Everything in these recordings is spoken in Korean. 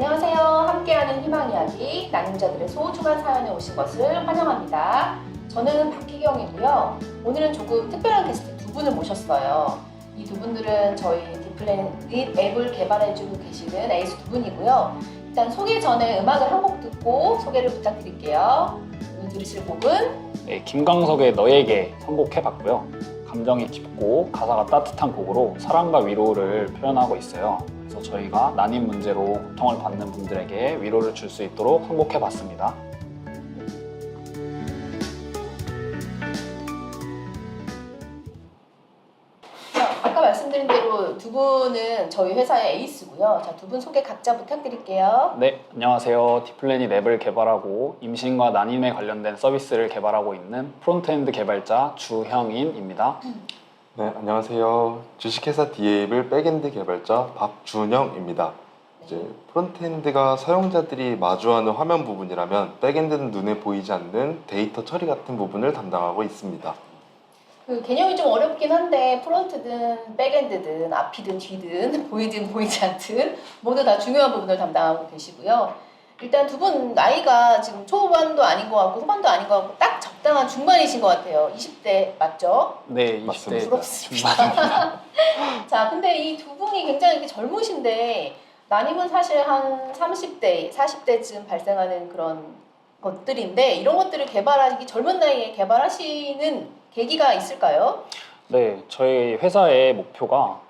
안녕하세요. 함께하는 희망 이야기, 난임자들의 소중한 사연에 오신 것을 환영합니다. 저는 박희경이고요. 오늘은 조금 특별한 게스트 두 분을 모셨어요. 이 두 분들은 저희 디플래닛 앱을 개발해주고 계시는 에이스 두 분이고요. 일단 소개 전에 음악을 한 곡 듣고 소개를 부탁드릴게요. 오늘 들으실 곡은 네, 김광석의 너에게 선곡해봤고요. 감정이 깊고 가사가 따뜻한 곡으로 사랑과 위로를 표현하고 있어요. 그래서 저희가 난임 문제로 고통을 받는 분들에게 위로를 줄 수 있도록 선곡해봤습니다. 아까 말씀드린 대로 두 분은 저희 회사의 에이스고요. 자, 두 분 소개 각자 부탁드릴게요. 네, 안녕하세요. 디플래닛 앱을 개발하고 임신과 난임에 관련된 서비스를 개발하고 있는 프론트엔드 개발자 주형인입니다. 네, 안녕하세요. 주식회사 디에이블 백엔드 개발자 박준영입니다. 이제 프론트엔드가 사용자들이 마주하는 화면 부분이라면 백엔드는 눈에 보이지 않는 데이터 처리 같은 부분을 담당하고 있습니다. 그 개념이 좀 어렵긴 한데 프론트든 백엔드든 앞이든 뒤든 보이든 보이지 않든 모두 다 중요한 부분을 담당하고 계시고요. 일단 두 분 나이가 지금 초반도 아닌 것 같고 후반도 아닌 것 같고 딱 적당한 중반이신 것 같아요. 20대 맞죠? 네, 20대 맞습니다. 부럽습니다. 자, 근데 이 두 분이 굉장히 이렇게 젊으신데 난임은 사실 한 30대, 40대쯤 발생하는 그런 것들인데 이런 것들을 개발하기 젊은 나이에 개발하시는 계기가 있을까요? 네, 저희 회사의 목표가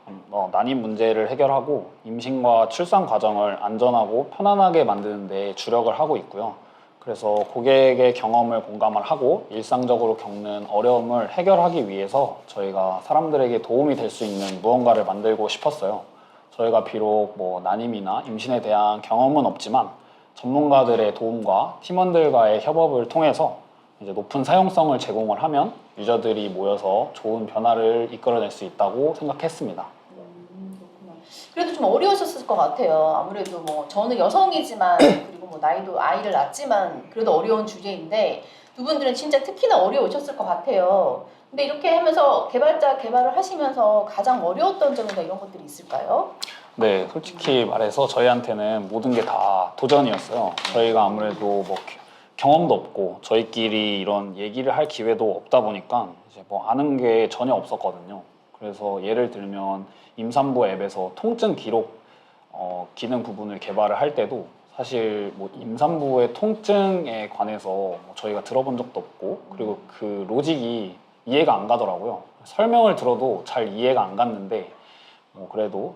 난임 문제를 해결하고 임신과 출산 과정을 안전하고 편안하게 만드는 데 주력을 하고 있고요. 그래서 고객의 경험을 공감을 하고 일상적으로 겪는 어려움을 해결하기 위해서 저희가 사람들에게 도움이 될 수 있는 무언가를 만들고 싶었어요. 저희가 비록 난임이나 임신에 대한 경험은 없지만 전문가들의 도움과 팀원들과의 협업을 통해서 이제 높은 사용성을 제공을 하면 유저들이 모여서 좋은 변화를 이끌어낼 수 있다고 생각했습니다. 그렇구나. 그래도 좀 어려우셨을 것 같아요. 아무래도 저는 여성이지만 그리고 나이도 아이를 낳았지만 그래도 어려운 주제인데 두 분들은 진짜 특히나 어려우셨을 것 같아요. 근데 이렇게 하면서 개발을 하시면서 가장 어려웠던 점이나 이런 것들이 있을까요? 네, 솔직히 말해서 저희한테는 모든 게 다 도전이었어요. 저희가 아무래도 경험도 없고 저희끼리 이런 얘기를 할 기회도 없다 보니까 이제 아는 게 전혀 없었거든요. 그래서 예를 들면 임산부 앱에서 통증 기록 기능 부분을 개발을 할 때도 사실 임산부의 통증에 관해서 저희가 들어본 적도 없고 그리고 그 로직이 이해가 안 가더라고요. 설명을 들어도 잘 이해가 안 갔는데 그래도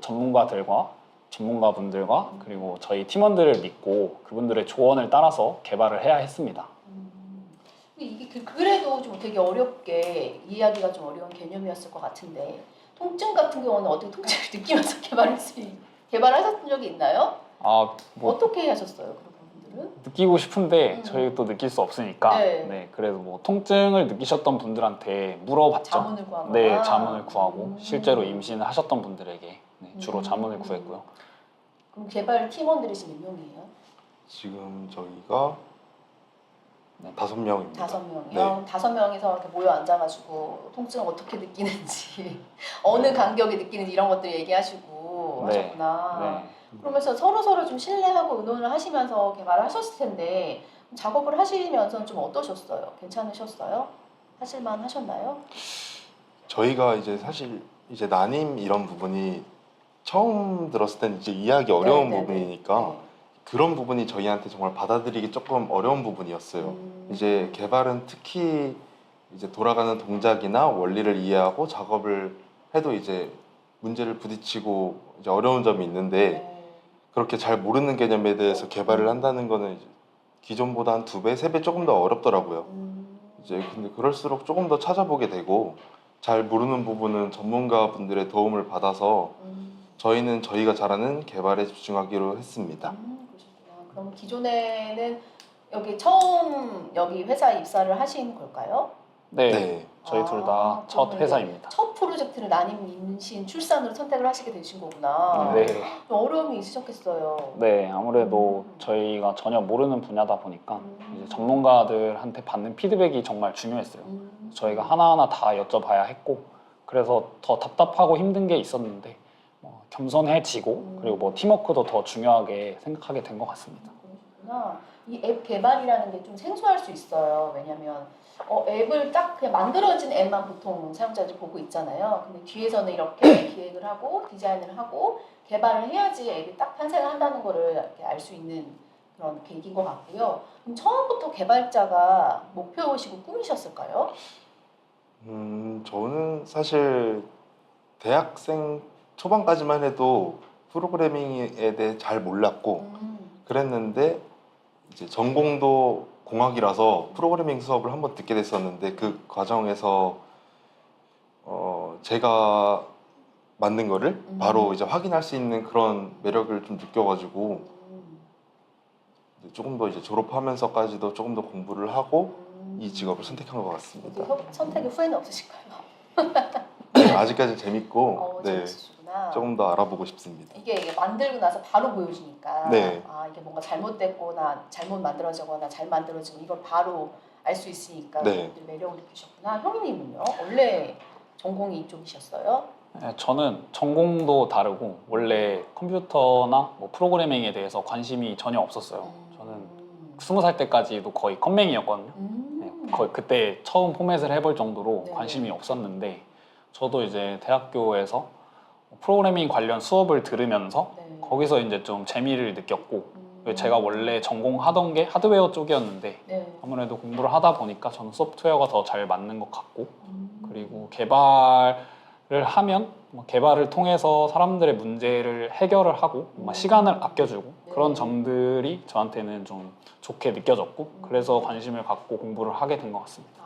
전문가분들과 그리고 저희 팀원들을 믿고 그분들의 조언을 따라서 개발을 해야 했습니다. 이게 그래도 좀 되게 어렵게 이해하기가 좀 어려운 개념이었을 것 같은데 통증 같은 경우는 어떻게 통증을 느끼면서 개발하셨던 적이 있나요? 어떻게 하셨어요? 그런 분들은? 느끼고 싶은데 저희 또 느낄 수 없으니까 네. 그래서 통증을 느끼셨던 분들한테 물어봤죠. 자문을 구하거나? 네, 자문을 구하고 실제로 임신을 하셨던 분들에게 주로 자문을 구했고요. 그럼 개발 팀원들이 지금 몇 명이에요? 지금 저희가 5명입니다. 5명이요? 네. 5명이서 이렇게 모여 앉아가지고 통증을 어떻게 느끼는지 어느 간격에 느끼는지 이런 것들 얘기하시고 하셨구나. 네. 그러면서 서로 좀 신뢰하고 의논을 하시면서 개발을 하셨을 텐데 작업을 하시면서 좀 어떠셨어요? 괜찮으셨어요? 하실만 하셨나요? 저희가 이제 사실 이제 난임 이런 부분이 처음 들었을 땐 이제 이해하기 어려운 네네네. 부분이니까 그런 부분이 저희한테 정말 받아들이기 조금 어려운 부분이었어요. 이제 개발은 특히 이제 돌아가는 동작이나 원리를 이해하고 작업을 해도 이제 문제를 부딪히고 이제 어려운 점이 있는데 그렇게 잘 모르는 개념에 대해서 개발을 한다는 거는 이제 기존보다 한 2배, 3배 조금 더 어렵더라고요. 이제 근데 그럴수록 조금 더 찾아보게 되고 잘 모르는 부분은 전문가분들의 도움을 받아서 저희는 저희가 잘하는 개발에 집중하기로 했습니다. 그러셨구나. 그럼 기존에는 처음 여기 회사에 입사를 하신 걸까요? 네, 저희 둘 다 첫 그러면 회사입니다. 첫 프로젝트를 난임, 임신, 출산으로 선택을 하시게 되신 거구나. 네. 좀 어려움이 있으셨겠어요. 네, 아무래도 저희가 전혀 모르는 분야다 보니까 이제 전문가들한테 받는 피드백이 정말 중요했어요. 저희가 하나하나 다 여쭤봐야 했고 그래서 더 답답하고 힘든 게 있었는데 겸손해지고 그리고 뭐 팀워크도 더 중요하게 생각하게 된 것 같습니다. 그러시구나. 이 앱 개발이라는 게 좀 생소할 수 있어요. 왜냐면 앱을 딱 그냥 만들어진 앱만 보통 사용자들이 보고 있잖아요. 근데 뒤에서는 이렇게 기획을 하고 디자인을 하고 개발을 해야지 앱이 딱 탄생을 한다는 거를 이렇게 알 수 있는 그런 계기인 것 같고요. 그럼 처음부터 개발자가 목표이시고 꿈이셨을까요? 저는 사실 대학생 초반까지만 해도 프로그래밍에 대해 잘 몰랐고 그랬는데 이제 전공도 공학이라서 프로그래밍 수업을 한번 듣게 됐었는데 그 과정에서 제가 만든 거를 바로 이제 확인할 수 있는 그런 매력을 좀 느껴가지고 이제 조금 더 이제 졸업하면서까지도 조금 더 공부를 하고 이 직업을 선택한 것 같습니다. 선택에 후회는 없으실까요? 네, 아직까지 재밌고 네, 재밌으시구나. 조금 더 알아보고 싶습니다. 이게 만들고 나서 바로 보여주니까 네. 이게 뭔가 잘못됐거나 잘못 만들어지거나 잘 만들어지면 이걸 바로 알 수 있으니까 네. 매력을 느끼셨구나. 형님은요? 원래 전공이 이쪽이셨어요? 네, 저는 전공도 다르고 원래 컴퓨터나 뭐 프로그래밍에 대해서 관심이 전혀 없었어요. 저는 20살 때까지도 거의 컴맹이었거든요. 네, 거의 그때 처음 포맷을 해볼 정도로 네. 관심이 없었는데 저도 이제 대학교에서 프로그래밍 관련 수업을 들으면서 네. 거기서 이제 좀 재미를 느꼈고 제가 원래 전공하던 게 하드웨어 쪽이었는데 네. 아무래도 공부를 하다 보니까 저는 소프트웨어가 더 잘 맞는 것 같고 그리고 개발을 하면 개발을 통해서 사람들의 문제를 해결을 하고 시간을 아껴주고 네. 그런 점들이 저한테는 좀 좋게 느껴졌고 그래서 관심을 갖고 공부를 하게 된 것 같습니다.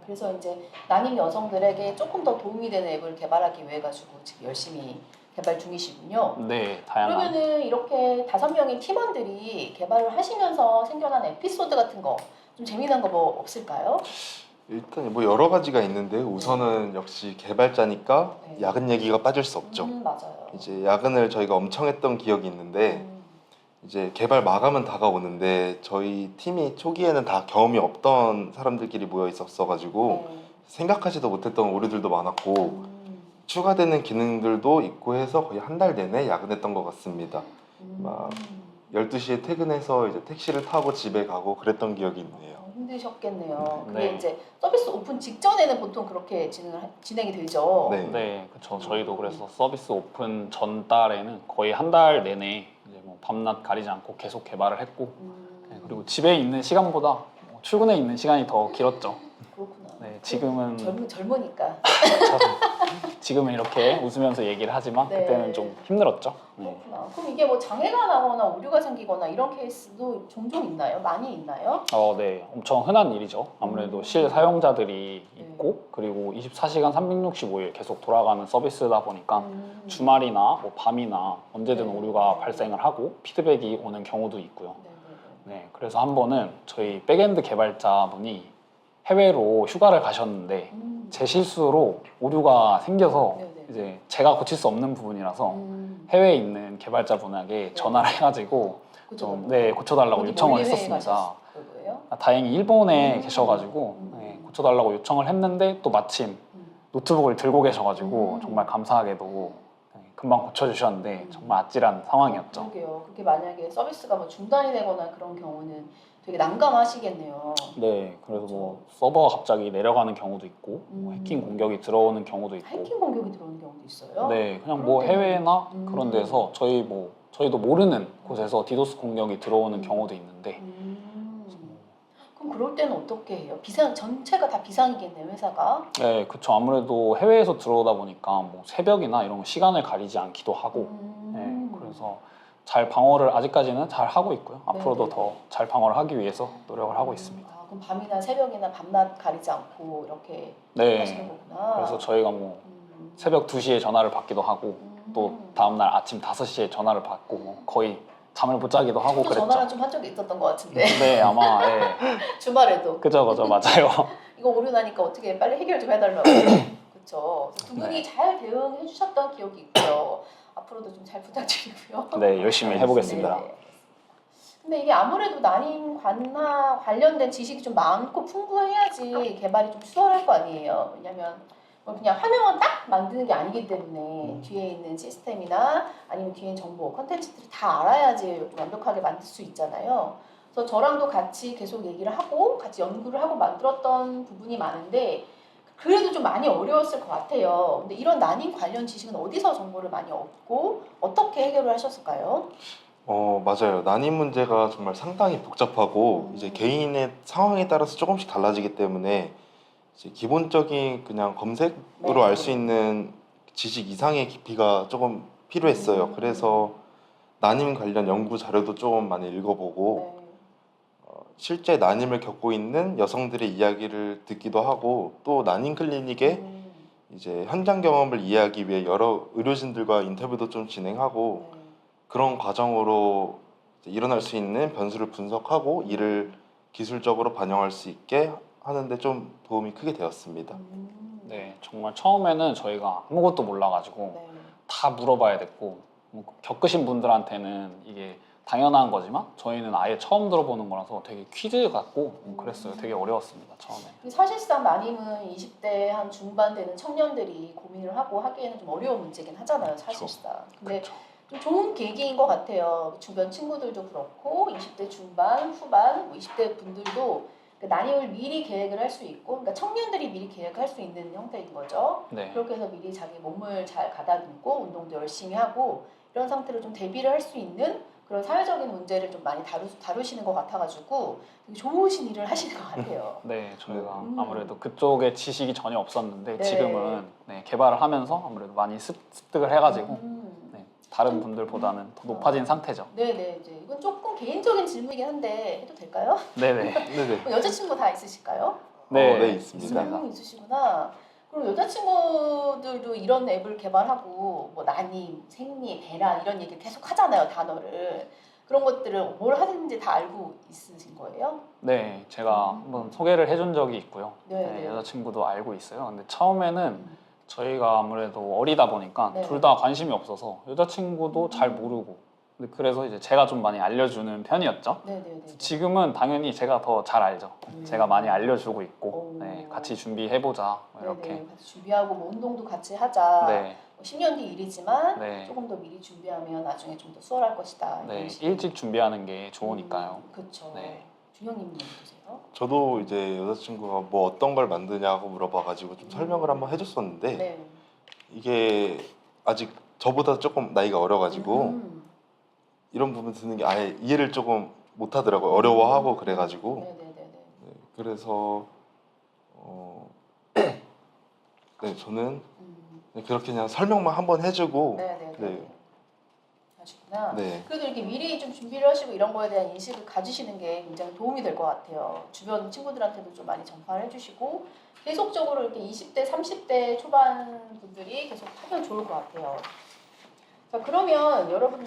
그래서 이제 난임 여성들에게 조금 더 도움이 되는 앱을 개발하기 위해 가지고 지금 열심히 개발 중이시군요. 네, 다양한. 그러면은 이렇게 5명의 팀원들이 개발을 하시면서 생겨난 에피소드 같은 거 좀 재미난 거 뭐 없을까요? 일단 뭐 여러 가지가 있는데 우선은 역시 개발자니까 네. 야근 얘기가 빠질 수 없죠. 맞아요. 이제 야근을 저희가 엄청 했던 기억이 있는데 이제 개발 마감은 다가오는데 저희 팀이 초기에는 다 경험이 없던 사람들끼리 모여 있었어가지고 생각하지도 못했던 오류들도 많았고 추가되는 기능들도 있고 해서 거의 한 달 내내 야근했던 것 같습니다. 막 12시에 퇴근해서 이제 택시를 타고 집에 가고 그랬던 기억이 있네요. 힘드셨겠네요. 그게 네. 이제 서비스 오픈 직전에는 보통 그렇게 진행이 되죠. 네. 네, 그렇죠. 저희도 그래서 서비스 오픈 전달에는 거의 한 달 내내 이제 뭐 밤낮 가리지 않고 계속 개발을 했고 네, 그리고 집에 있는 시간보다 출근해 있는 시간이 더 길었죠. 그렇구나. 네, 지금은 젊으니까. 지금은 이렇게 웃으면서 얘기를 하지만 네. 그때는 좀 힘들었죠. 네. 그렇구나. 그럼 이게 뭐 장애가 나거나 오류가 생기거나 이런 케이스도 종종 있나요? 많이 있나요? 네, 엄청 흔한 일이죠. 아무래도 실 사용자들이 있고 그리고 24시간 365일 계속 돌아가는 서비스다 보니까 주말이나 뭐 밤이나 언제든 네. 오류가 발생을 하고 피드백이 오는 경우도 있고요. 네네네. 네, 그래서 한 번은 저희 백엔드 개발자분이 해외로 휴가를 가셨는데 제 실수로 오류가 생겨서 네네. 이제 제가 고칠 수 없는 부분이라서 해외에 있는 개발자분에게 전화를 해가지고 좀 고쳐달라고 요청을 했었습니다. 다행히 일본에 계셔가지고 고쳐달라고 요청을 했는데 또 마침 노트북을 들고 계셔가지고 정말 감사하게도 금방 고쳐주셨는데 정말 아찔한 상황이었죠. 그러게요. 그렇게 만약에 서비스가 뭐 중단이 되거나 그런 경우는 되게 난감하시겠네요. 네, 그래서 뭐 서버가 갑자기 내려가는 경우도 있고 뭐 해킹 공격이 들어오는 경우도 있고. 해킹 공격이 들어오는 경우도 있어요? 네, 그냥 뭐 해외나 그런 데서 저희도 모르는 곳에서 디도스 공격이 들어오는 경우도 있는데. 그럼 그럴 때는 어떻게 해요? 전체가 다 비상이겠네요, 회사가? 네, 그렇죠. 아무래도 해외에서 들어오다 보니까 뭐 새벽이나 이런 시간을 가리지 않기도 하고. 네, 그래서 잘 방어를 아직까지는 잘 하고 있고요. 앞으로도 더 잘 방어를 하기 위해서 노력을 하고 있습니다. 그럼 밤이나 새벽이나 밤낮 가리지 않고 이렇게 네, 하시는 거구나. 그래서 저희가 뭐 새벽 2시에 전화를 받기도 하고 또 다음날 아침 5시에 전화를 받고 뭐 거의 잠을 못 자기도 하고 그랬죠. 전화를 좀 한 적이 있었던 것 같은데. 네, 아마 주말에도. 그죠, 맞아요. 이거 오류 나니까 어떻게 빨리 해결 좀 해달라고. 그렇죠. 두 분이 잘 대응해 주셨던 기억이 있고요. 앞으로도 좀 잘 부탁드리고요. 네, 열심히 해보겠습니다. 네. 근데 이게 아무래도 난임 관련된 지식이 좀 많고 풍부해야지 개발이 좀 수월할 거 아니에요. 왜냐면 그냥 화면만 딱 만드는 게 아니기 때문에 뒤에 있는 시스템이나 아니면 뒤에 있는 정보, 컨텐츠들을 다 알아야지 완벽하게 만들 수 있잖아요. 그래서 저랑도 같이 계속 얘기를 하고 같이 연구를 하고 만들었던 부분이 많은데 그래도 좀 많이 어려웠을 것 같아요. 근데 이런 난임 관련 지식은 어디서 정보를 많이 얻고 어떻게 해결을 하셨을까요? 맞아요. 난임 문제가 정말 상당히 복잡하고 이제 개인의 상황에 따라서 조금씩 달라지기 때문에 이제 기본적인 그냥 검색으로 네. 알 수 있는 지식 이상의 깊이가 조금 필요했어요. 그래서 난임 관련 연구 자료도 좀 많이 읽어보고 네. 실제 난임을 겪고 있는 여성들의 이야기를 듣기도 하고 또 난임 클리닉에 이제 현장 경험을 이해하기 위해 여러 의료진들과 인터뷰도 좀 진행하고 네. 그런 과정으로 이제 일어날 수 있는 변수를 분석하고 이를 기술적으로 반영할 수 있게 하는데 좀 도움이 크게 되었습니다. 네, 정말 처음에는 저희가 아무것도 몰라가지고 네. 다 물어봐야 됐고 뭐 겪으신 분들한테는 이게 당연한 거지만 저희는 아예 처음 들어보는 거라서 되게 퀴즈 같고 그랬어요. 되게 어려웠습니다, 처음에. 사실상 난임은 20대 한 중반 되는 청년들이 고민을 하고 하기에는 좀 어려운 문제긴 하잖아요, 사실상. 근데 그렇죠. 좀 좋은 계기인 것 같아요. 주변 친구들도 그렇고 20대 중반, 후반, 20대 분들도 그 난임을 미리 계획을 할 수 있고, 그러니까 청년들이 미리 계획할 수 있는 형태인 거죠. 네. 그렇게 해서 미리 자기 몸을 잘 가다듬고 운동도 열심히 하고 이런 상태로 좀 대비를 할 수 있는 그런 사회적인 문제를 좀 많이 다루시는 것 같아가지고 되게 좋으신 일을 하시는 것 같아요. 네, 저희가 음. 아무래도 그쪽에 지식이 전혀 없었는데 네. 지금은 네, 개발을 하면서 아무래도 많이 습득을 해가지고 네, 다른 분들보다는 더 높아진 상태죠. 네네, 이제 이건 조금 개인적인 질문이긴 한데 해도 될까요? 네네. 네네. 여자친구 다 있으실까요? 네, 있습니다. 있습니다. 있으시구나. 그럼 여자친구들도 이런 앱을 개발하고 뭐 난임, 생리, 배란 이런 얘기 계속 하잖아요, 단어를. 그런 것들을 뭘 하는지 다 알고 있으신 거예요? 네, 제가 한번 소개를 해준 적이 있고요. 네, 네, 네. 여자친구도 알고 있어요. 근데 처음에는 저희가 아무래도 어리다 보니까 네. 둘 다 관심이 없어서 여자친구도 잘 모르고 근데 그래서 이제 제가 좀 많이 알려주는 편이었죠. 네네네. 지금은 당연히 제가 더 잘 알죠. 제가 많이 알려주고 있고 오. 네, 같이 준비해보자 뭐 이렇게. 네네, 같이 준비하고 뭐 운동도 같이 하자. 네, 뭐 10년 뒤 일이지만 네. 조금 더 미리 준비하면 나중에 좀 더 수월할 것이다. 네, 이런 식의. 일찍 준비하는 게 좋으니까요. 그렇죠. 네. 준영님은 어떠세요? 저도 이제 여자친구가 뭐 어떤 걸 만드냐고 물어봐가지고 좀 설명을 한번 해줬었는데 네. 이게 아직 저보다 조금 나이가 어려가지고 음. 이런 부분 듣는 게 아예 이해를 조금 못하더라고요. 어려워하고 그래가지고 네네네네. 네, 그래서 네, 저는 그렇게 그냥 설명만 한번 해주고 네네네. 네. 하시구나. 네. 그래도 이렇게 미리 좀 준비를 하시고 이런 거에 대한 인식을 가지시는 게 굉장히 도움이 될 것 같아요. 주변 친구들한테도 좀 많이 전파를 해주시고 계속적으로 이렇게 20대, 30대 초반 분들이 계속 하면 좋을 것 같아요. 자, 그러면 여러분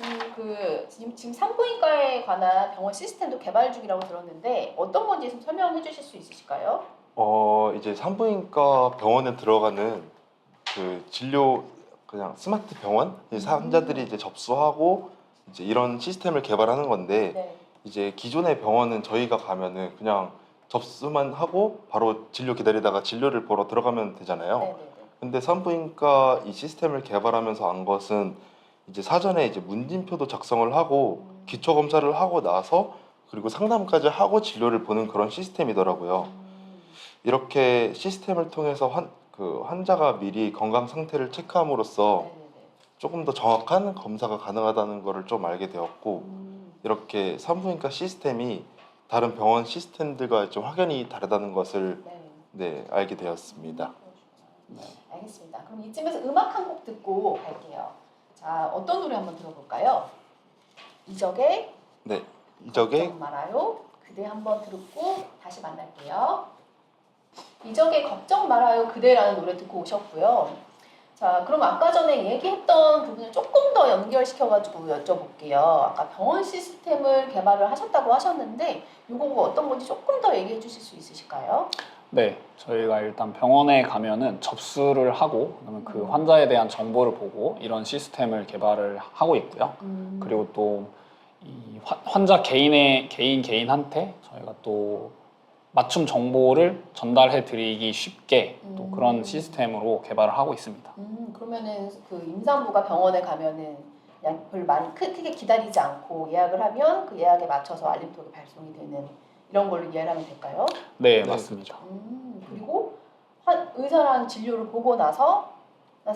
지금 산부인과에 관한 병원 시스템도 개발 중이라고 들었는데 어떤 건지 좀 설명해 주실 수 있으실까요? 이제 산부인과 병원에 들어가는 그 진료 그냥 스마트 병원 이제 환자들이 이제 접수하고 이제 이런 시스템을 개발하는 건데 네. 이제 기존의 병원은 저희가 가면은 그냥 접수만 하고 바로 진료 기다리다가 진료를 보러 들어가면 되잖아요. 네네네. 근데 산부인과 이 시스템을 개발하면서 안 것은 이제 사전에 이제 문진표도 작성을 하고 기초 검사를 하고 나서 그리고 상담까지 하고 진료를 보는 그런 시스템이더라고요. 이렇게 시스템을 통해서 환자가 미리 건강 상태를 체크함으로써 네네네. 조금 더 정확한 검사가 가능하다는 것을 좀 알게 되었고 이렇게 산부인과 시스템이 다른 병원 시스템들과 좀 확연히 다르다는 것을 네. 알게 되었습니다. 네. 알겠습니다. 그럼 이쯤에서 음악 한 곡 듣고 갈게요. 자, 어떤 노래 한번 들어볼까요? 이적의 네, 이적의 걱정 말아요. 그대 한번 듣고 다시 만날게요. 이적의 걱정 말아요 그대라는 노래 듣고 오셨고요. 자, 그럼 아까 전에 얘기했던 부분을 조금 더 연결시켜가지고 여쭤볼게요. 아까 병원 시스템을 개발을 하셨다고 하셨는데 이거 어떤 건지 조금 더 얘기해 주실 수 있으실까요? 네, 저희가 일단 병원에 가면은 접수를 하고 그러면 그 환자에 대한 정보를 보고 이런 시스템을 개발을 하고 있고요. 그리고 또 이 환자 개인한테 저희가 또 맞춤 정보를 전달해 드리기 쉽게 또 음. 그런 시스템으로 개발을 하고 있습니다. 그러면은 그 임산부가 병원에 가면은 그냥 별로 많이 크게 기다리지 않고 예약을 하면 그 예약에 맞춰서 알림톡이 발송이 되는 이런 걸로 이해를 하면 될까요? 네, 네, 맞습니다. 그리고 의사랑 진료를 보고 나서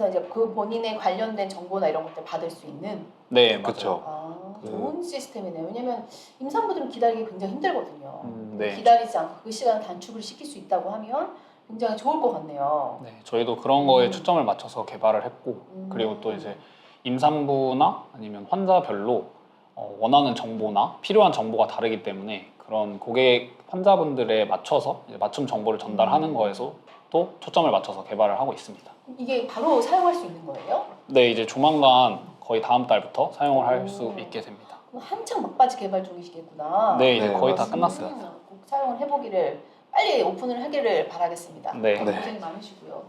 이제 그 본인의 관련된 정보나 이런 것들 받을 수 있는 네, 그쵸. 맞아요. 좋은 시스템이네요. 왜냐면 임산부들은 기다리기 굉장히 힘들거든요. 네. 기다리지 않고 그 시간 단축을 시킬 수 있다고 하면 굉장히 좋을 것 같네요. 네, 저희도 그런 거에 음. 초점을 맞춰서 개발을 했고 그리고 또 이제 임산부나 아니면 환자별로 원하는 정보나 필요한 정보가 다르기 때문에 그런 고객 환자분들에 맞춰서 이제 맞춤 정보를 전달하는 거에서 또 초점을 맞춰서 개발을 하고 있습니다. 이게 바로 사용할 수 있는 거예요? 네, 이제 조만간 거의 다음 달부터 사용을 할 수 있게 됩니다. 한창 막바지 개발 중이시겠구나. 네, 이제 네, 거의 다 맞습니다. 끝났어요. 꼭 사용을 해보기를 빨리 오픈을 하기를 바라겠습니다. 네. 네. 고생 많으시고요.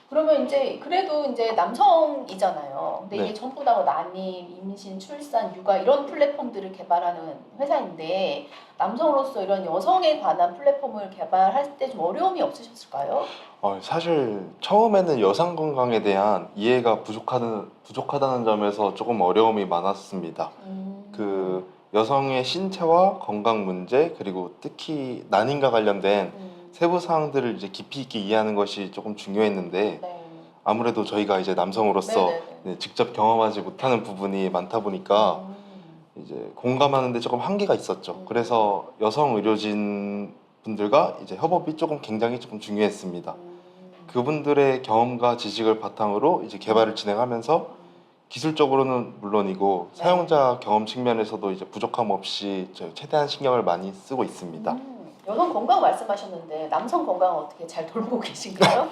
그러면 이제 그래도 이제 남성이잖아요. 근데 네. 이게 전부 다 뭐 난임, 임신, 출산, 육아 이런 플랫폼들을 개발하는 회사인데 남성으로서 이런 여성에 관한 플랫폼을 개발할 때 좀 어려움이 없으셨을까요? 사실 처음에는 여성 건강에 대한 이해가 부족하다는 점에서 조금 어려움이 많았습니다. 그 여성의 신체와 건강 문제 그리고 특히 난임과 관련된 세부 사항들을 이제 깊이 있게 이해하는 것이 조금 중요했는데 네. 아무래도 저희가 이제 남성으로서 네네네. 직접 경험하지 못하는 부분이 많다 보니까 이제 공감하는데 조금 한계가 있었죠. 그래서 여성 의료진 분들과 이제 협업이 굉장히 조금 중요했습니다. 그분들의 경험과 지식을 바탕으로 이제 개발을 진행하면서 기술적으로는 물론이고 네. 사용자 경험 측면에서도 이제 부족함 없이 저희 최대한 신경을 많이 쓰고 있습니다. 여성 건강 말씀하셨는데 남성 건강은 어떻게 잘 돌보고 계신가요?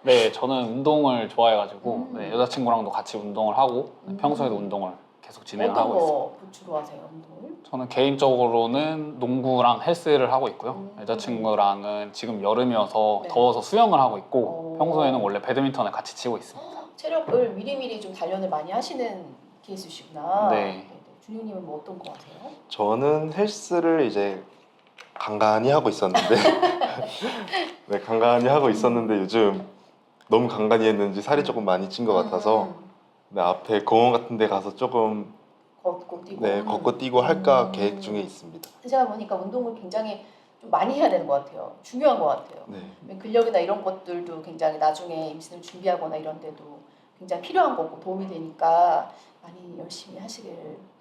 네, 저는 운동을 좋아해가지고 음. 여자친구랑도 같이 운동을 하고 평소에도 운동을 계속 진행을 어떤 하고 있습니다. 거 주로 하세요, 운동을? 저는 개인적으로는 농구랑 헬스를 하고 있고요. 여자친구랑은 지금 여름이어서 네. 더워서 수영을 하고 있고 오. 평소에는 원래 배드민턴을 같이 치고 있습니다. 체력을 미리미리 좀 단련을 많이 하시는 케이스시구나. 네. 준영님은 뭐 어떤 거 하세요? 저는 헬스를 이제 간간히 하고 있었는데 네, 간간히 하고 있었는데 요즘 너무 간간히 했는지 살이 조금 많이 찐 것 같아서 네, 앞에 공원 같은 데 가서 조금 걷고 뛰고. 네, 걷고 뛰고 할까 계획 중에 있습니다. 제가 보니까 운동을 굉장히 좀 많이 해야 되는 것 같아요. 중요한 것 같아요. 네. 근력이나 이런 것들도 굉장히 나중에 임신을 준비하거나 이런 데도 굉장히 필요한 거고 도움이 되니까 많이 열심히 하시길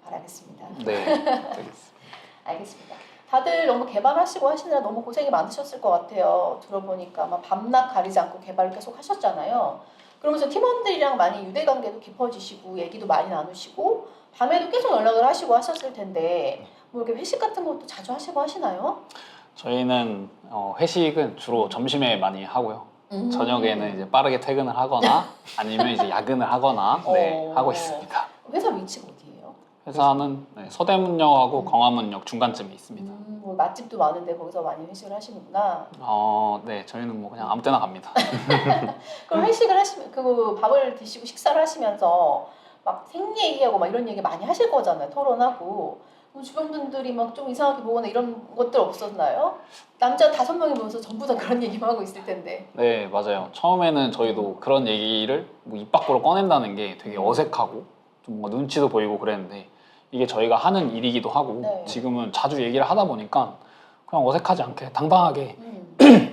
바라겠습니다. 네. 알겠습니다. 알겠습니다. 다들 너무 개발하시고 하시느라 너무 고생이 많으셨을 것 같아요. 들어보니까 막 밤낮 가리지 않고 개발을 계속 하셨잖아요. 그러면서 팀원들이랑 많이 유대관계도 깊어지시고 얘기도 많이 나누시고 밤에도 계속 연락을 하시고 하셨을 텐데 뭐 이렇게 회식 같은 것도 자주 하시고 하시나요? 저희는 회식은 주로 점심에 많이 하고요. 저녁에는 이제 빠르게 퇴근을 하거나 아니면 이제 야근을 하거나 네, 하고 있습니다. 회사 위치가 어디예요? 회사는 네, 서대문역하고 광화문역 중간쯤에 있습니다. 뭐 맛집도 많은데 거기서 많이 회식을 하시는구나. 네, 저희는 뭐 그냥 아무 때나 갑니다. 그럼 회식을 하시면 그 밥을 드시고 식사를 하시면서 막 생 얘기하고 막 이런 얘기 많이 하실 거잖아요. 토론하고. 그럼 주변 분들이 막 좀 이상하게 보거나 이런 것들 없었나요? 남자 5명이 모여서 전부 다 그런 얘기만 하고 있을 텐데. 네, 맞아요. 처음에는 저희도 그런 얘기를 뭐 입 밖으로 꺼낸다는 게 되게 어색하고 좀 뭔가 눈치도 보이고 그랬는데 이게 저희가 하는 일이기도 하고 네. 지금은 자주 얘기를 하다 보니까 그냥 어색하지 않게 당당하게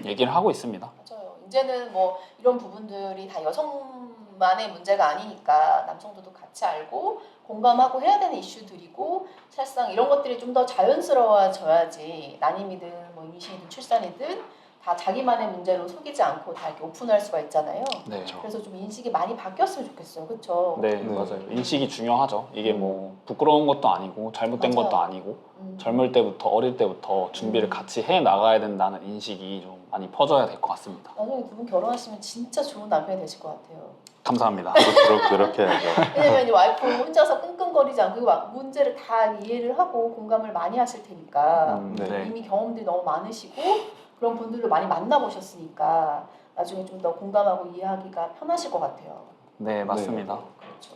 얘기를 하고 있습니다. 맞아요. 이제는 뭐 이런 부분들이 다 여성만의 문제가 아니니까 남성들도 같이 알고 공감하고 해야 되는 이슈들이고 사실상 이런 것들이 좀 더 자연스러워져야지 난임이든 뭐 임신이든 출산이든 다 자기만의 문제로 속이지 않고 다 이렇게 오픈할 수가 있잖아요. 네, 그래서 좀 인식이 많이 바뀌었으면 좋겠어요. 그렇죠? 네, 네. 맞아요. 인식이 중요하죠. 이게 뭐 부끄러운 것도 아니고 잘못된 맞아요. 것도 아니고 젊을 때부터 어릴 때부터 준비를 같이 해 나가야 된다는 인식이 좀 많이 퍼져야 될 것 같습니다. 나중에 두 분 결혼하시면 진짜 좋은 남편이 되실 것 같아요. 감사합니다. 그렇게 해야죠. 왜냐면 이제 와이프 혼자서 끙끙거리지 않고 문제를 다 이해를 하고 공감을 많이 하실 테니까 네. 이미 경험들이 너무 많으시고 그런 분들을 많이 만나보셨으니까 나중에 좀 더 공감하고 이해하기가 편하실 것 같아요. 네, 맞습니다. 그렇죠.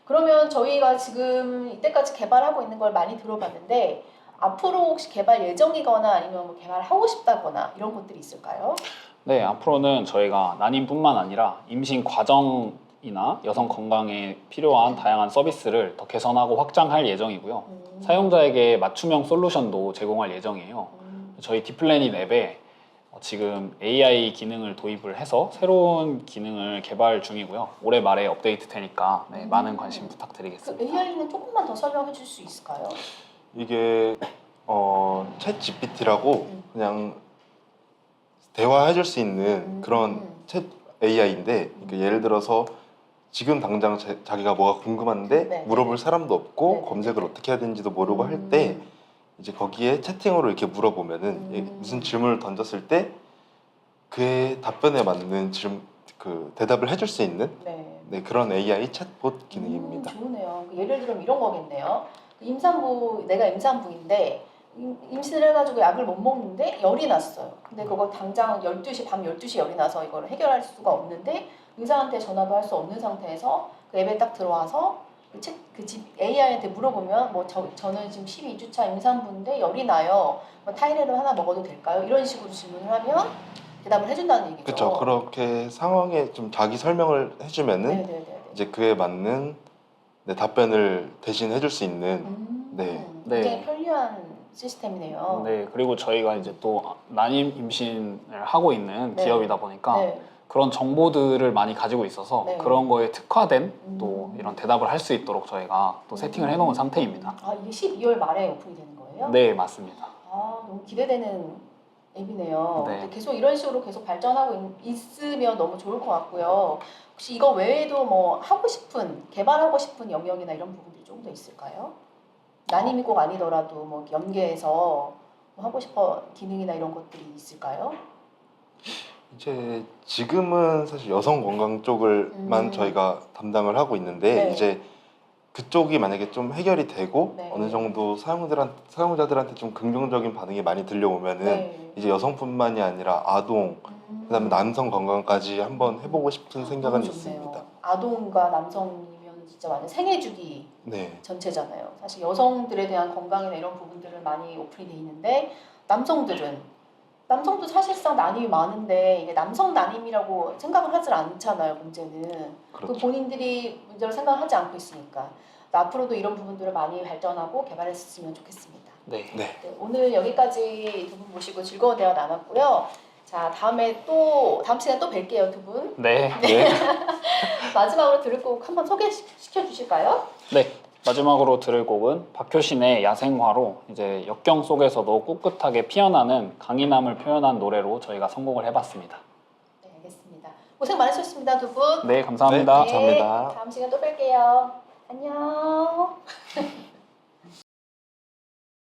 그러면 저희가 지금 이때까지 개발하고 있는 걸 많이 들어봤는데 앞으로 혹시 개발 예정이거나 아니면 뭐 개발하고 싶다거나 이런 것들이 있을까요? 네, 앞으로는 저희가 난임뿐만 아니라 임신 과정이나 여성 건강에 필요한 다양한 서비스를 더 개선하고 확장할 예정이고요. 사용자에게 맞춤형 솔루션도 제공할 예정이에요. 저희 디플래닛 앱에 지금 AI 기능을 도입을 해서 새로운 기능을 개발 중이고요. 올해 말에 업데이트 되니까 네, 많은 관심 그 부탁드리겠습니다. AI는 조금만 더 설명해 줄 수 있을까요? 이게 챗 GPT라고 그냥 대화해줄 수 있는 그런 챗 AI인데 예를 들어서 지금 당장 자기가 뭐가 궁금한데 네. 물어볼 사람도 없고 네. 검색을 어떻게 해야 되는지도 모르고 할 때 이제 거기에 채팅으로 이렇게 물어보면은 무슨 질문을 던졌을 때 그의 답변에 맞는 대답을 해줄 수 있는 네, 그런 AI 챗봇 기능입니다. 좋으네요. 예를 들면 이런 거겠네요. 내가 임산부인데 임신을 해가지고 약을 못 먹는데 열이 났어요. 근데 그걸 당장 밤 12시 열이 나서 이걸 해결할 수가 없는데 의사한테 전화도 할 수 없는 상태에서 그 앱에 딱 들어와서 AI한테 물어보면 저는 지금 12주차 임산부인데 열이 나요. 뭐 타이레놀 하나 먹어도 될까요? 이런 식으로 질문을 하면 대답을 해준다는 얘기죠. 그렇죠. 그렇게 상황에 좀 자기 설명을 해주면은 네네네. 이제 그에 맞는 네, 답변을 대신 해줄 수 있는 네. 굉장히 편리한 시스템이네요. 네, 그리고 저희가 이제 또 난임 임신을 하고 있는 네. 기업이다 보니까 네. 그런 정보들을 많이 가지고 있어서 네. 그런 거에 특화된 또 이런 대답을 할 수 있도록 저희가 또 세팅을 해놓은 상태입니다. 아, 이게 12월 말에 오픈이 되는 거예요? 네, 맞습니다. 아, 너무 기대되는 앱이네요. 네. 근데 계속 이런 식으로 계속 발전하고 있으면 너무 좋을 것 같고요. 혹시 이거 외에도 뭐 개발하고 싶은 영역이나 이런 부분들이 좀 더 있을까요? 난임이 꼭 아니더라도 뭐 연계해서 뭐 하고 싶어 기능이나 이런 것들이 있을까요? 이제 지금은 사실 여성 건강 쪽을만 저희가 담당을 하고 있는데 네. 이제 그쪽이 만약에 좀 해결이 되고 네. 어느 정도 사용자들한테 좀 긍정적인 반응이 많이 들려오면은 네. 이제 여성뿐만이 아니라 아동, 그다음에 남성 건강까지 한번 해보고 싶은 생각은 너무 좋네요. 있습니다. 아동과 남성이면 진짜 완전 생애주기 네, 전체잖아요. 사실 여성들에 대한 건강이나 이런 부분들은 많이 오픈이 돼 있는데 남성도 사실상 난임이 많은데 이게 남성 난임이라고 생각을 하질 않잖아요. 문제는 그렇죠. 그 본인들이 문제를 생각하지 않고 있으니까 앞으로도 이런 부분들을 많이 발전하고 개발했으면 좋겠습니다. 네. 네. 네, 오늘 여기까지 두 분 모시고 즐거운 대화 나눴고요. 자, 다음 시간에 또 뵐게요, 두 분. 네. 네. 마지막으로 들을 곡 한번 소개시켜 주실까요? 네. 마지막으로 들을 곡은 박효신의 야생화로 이제 역경 속에서도 꿋꿋하게 피어나는 강인함을 표현한 노래로 저희가 선곡을 해봤습니다. 네, 알겠습니다. 고생 많으셨습니다, 두 분. 네, 감사합니다. 네, 감사합니다. 다음 시간 또 뵐게요. 안녕.